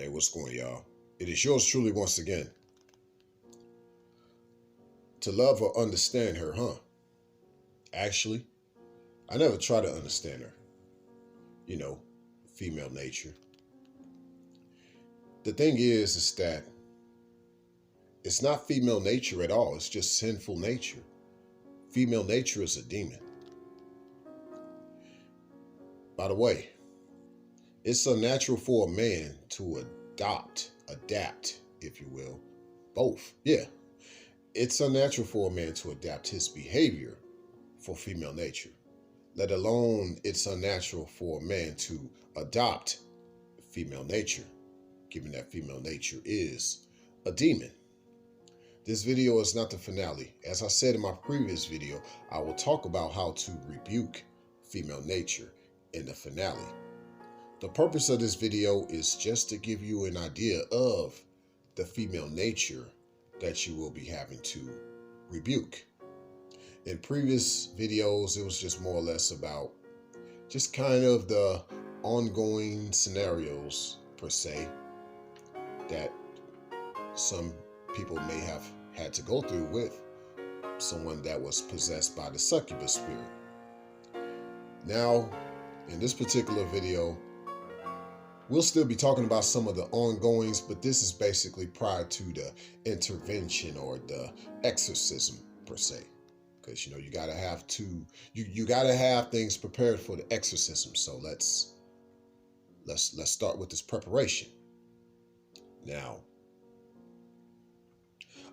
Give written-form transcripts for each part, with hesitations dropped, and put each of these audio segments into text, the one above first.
Hey, what's going on, y'all? It is yours truly once again. To love or understand her, huh? Actually, I never try to understand her. You know, female nature. The thing is that it's not female nature at all. It's just sinful nature. Female nature is a demon. By the way, it's unnatural for a man to adapt, if you will. Both. Yeah. It's unnatural for a man to adapt his behavior for female nature, let alone it's unnatural for a man to adopt female nature, given that female nature is a demon. This video is not the finale. As I said in my previous video, I will talk about how to rebuke female nature in the finale. The purpose of this video is just to give you an idea of the female nature that you will be having to rebuke. In previous videos, it was just more or less about just kind of the ongoing scenarios, per se, that some people may have had to go through with someone that was possessed by the succubus spirit. Now, in this particular video, we'll still be talking about some of the ongoings, but this is basically prior to the intervention or the exorcism, per se. Because you gotta have you gotta have things prepared for the exorcism. So let's start with this preparation. Now,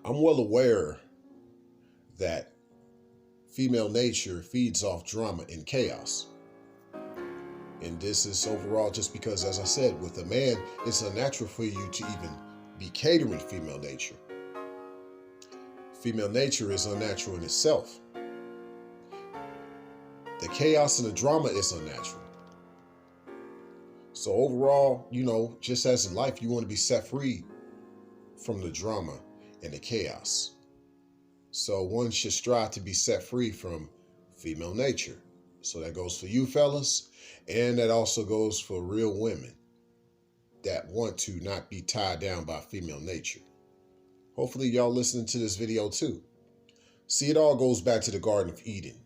I'm well aware that female nature feeds off drama and chaos. And this is overall just because, as I said, with a man, it's unnatural for you to even be catering female nature. Female nature is unnatural in itself. The chaos and the drama is unnatural. So overall, just as in life, you want to be set free from the drama and the chaos. So one should strive to be set free from female nature. So that goes for you fellas, and that also goes for real women that want to not be tied down by female nature. Hopefully y'all listening to this video too. See, it all goes back to the Garden of Eden.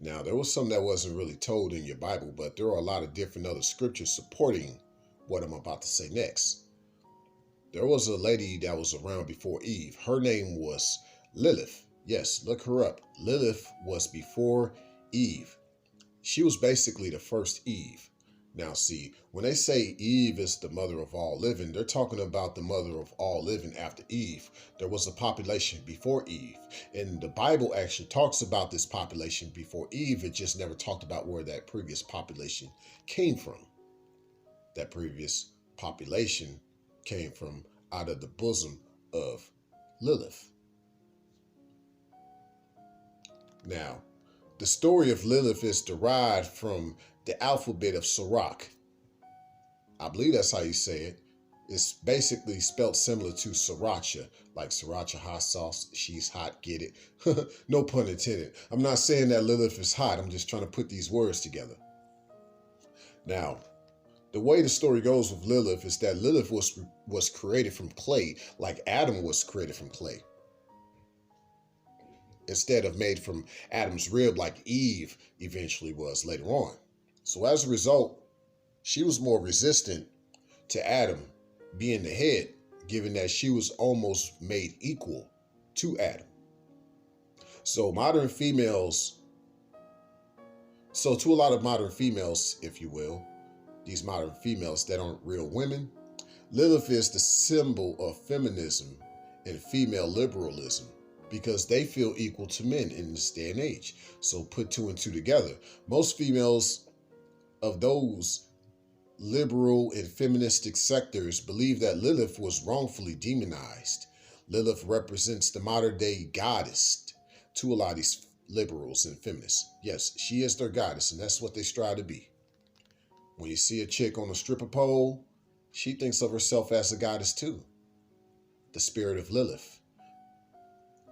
Now, there was something that wasn't really told in your Bible, but there are a lot of different other scriptures supporting what I'm about to say next. There was a lady that was around before Eve. Her name was Lilith. Yes, look her up. Lilith was before Eve. She was basically the first Eve. Now, see, when they say Eve is the mother of all living, they're talking about the mother of all living after Eve. There was a population before Eve. And the Bible actually talks about this population before Eve. It just never talked about where that previous population came from. That previous population came from out of the bosom of Lilith. Now, the story of Lilith is derived from the alphabet of Sirach. I believe that's how you say it. It's basically spelled similar to Sriracha, like Sriracha hot sauce. She's hot, get it? No pun intended. I'm not saying that Lilith is hot. I'm just trying to put these words together. Now, the way the story goes with Lilith is that Lilith was created from clay, like Adam was created from clay, instead of made from Adam's rib like Eve eventually was later on. So as a result, she was more resistant to Adam being the head, given that she was almost made equal to Adam. So to a lot of modern females, if you will, these modern females that aren't real women, Lilith is the symbol of feminism and female liberalism, because they feel equal to men in this day and age. So put two and two together. Most females of those liberal and feministic sectors believe that Lilith was wrongfully demonized. Lilith represents the modern day goddess to a lot of these liberals and feminists. Yes, she is their goddess, and that's what they strive to be. When you see a chick on a stripper pole, she thinks of herself as a goddess too. The spirit of Lilith.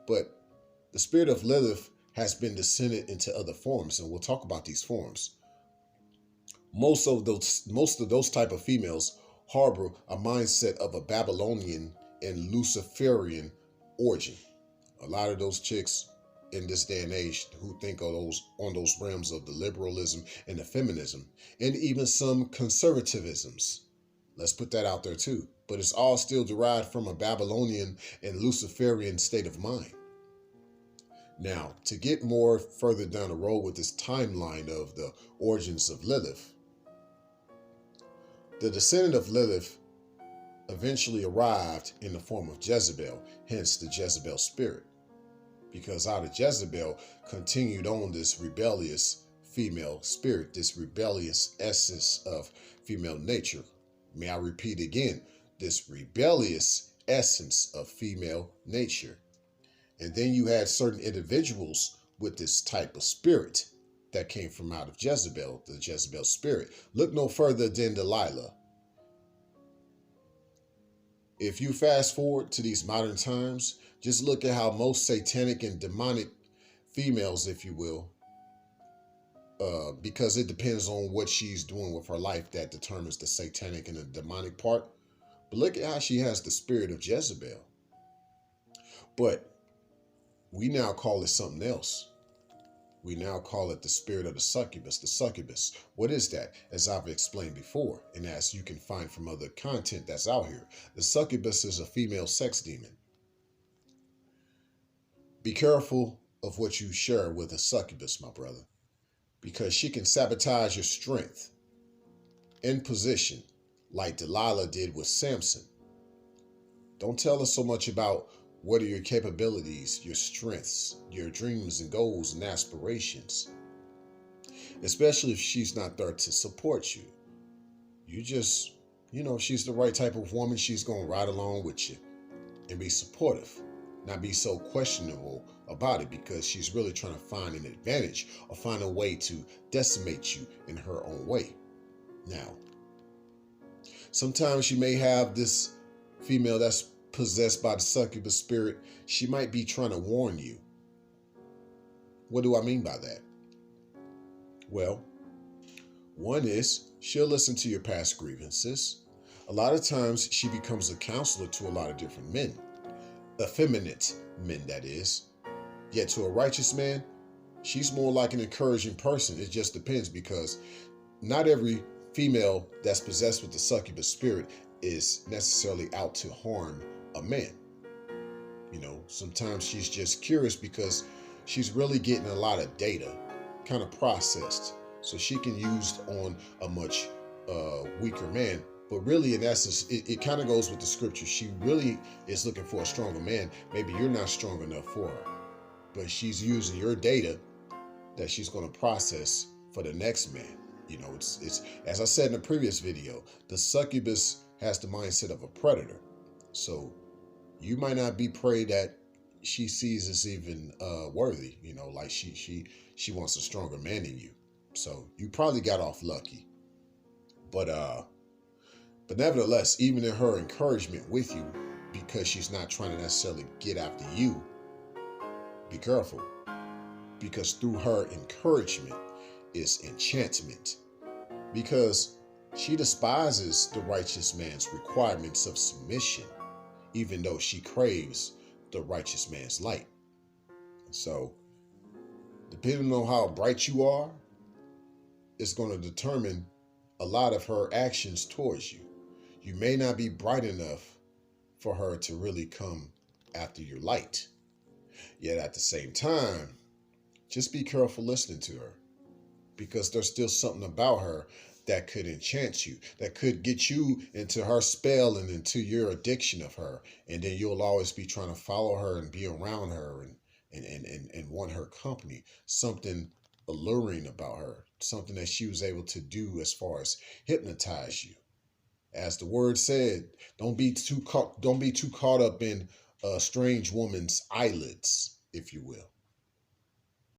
But the spirit of Lilith has been descended into other forms, and we'll talk about these forms. Most of those type of females harbor a mindset of a Babylonian and Luciferian origin. A lot of those chicks in this day and age who think of those on those realms of the liberalism and the feminism and even some conservatisms. Let's put that out there too. But it's all still derived from a Babylonian and Luciferian state of mind. Now, to get more further down the road with this timeline of the origins of Lilith, the descendant of Lilith eventually arrived in the form of Jezebel, hence the Jezebel spirit. Because out of Jezebel continued on this rebellious female spirit, this rebellious essence of female nature. May I repeat again, this rebellious essence of female nature. And then you had certain individuals with this type of spirit that came from out of Jezebel, the Jezebel spirit. Look no further than Delilah. If you fast forward to these modern times, just look at how most satanic and demonic females, if you will, because it depends on what she's doing with her life that determines the satanic and the demonic part. But look at how she has the spirit of Jezebel. But we now call it something else. We now call it the spirit of the succubus, the succubus. What is that? As I've explained before, and as you can find from other content that's out here, the succubus is a female sex demon. Be careful of what you share with a succubus, my brother, because she can sabotage your strength in position like Delilah did with Samson. Don't tell us so much about what are your capabilities, your strengths, your dreams and goals and aspirations, especially if she's not there to support you. You just, if she's the right type of woman, she's going to ride along with you and be supportive, not be so questionable about it because she's really trying to find an advantage or find a way to decimate you in her own way. Now, sometimes you may have this female that's possessed by the succubus spirit. She might be trying to warn you. What do I mean by that? Well, one is she'll listen to your past grievances. A lot of times she becomes a counselor to a lot of different men, effeminate men, that is. Yet to a righteous man, she's more like an encouraging person. It just depends, because not every female that's possessed with the succubus spirit is necessarily out to harm a man. Sometimes she's just curious because she's really getting a lot of data kind of processed, so she can use on a much weaker man. But really, in essence, it kind of goes with the scripture. She really is looking for a stronger man. Maybe you're not strong enough for her, but she's using your data that she's going to process for the next man. It's as I said in the previous video, the succubus has the mindset of a predator. So you might not be prey that she sees as even worthy, like she wants a stronger man than you. So you probably got off lucky. But nevertheless, even in her encouragement with you, because she's not trying to necessarily get after you, be careful. Because through her encouragement is enchantment. Because she despises the righteous man's requirements of submission, even though she craves the righteous man's light. So, depending on how bright you are, it's going to determine a lot of her actions towards you. You may not be bright enough for her to really come after your light. Yet at the same time, just be careful listening to her, because there's still something about her that could enchant you, that could get you into her spell and into your addiction of her. And then you'll always be trying to follow her and be around her and want her company. Something alluring about her, something that she was able to do as far as hypnotize you. As the word said, don't be too caught up in a strange woman's eyelids, if you will.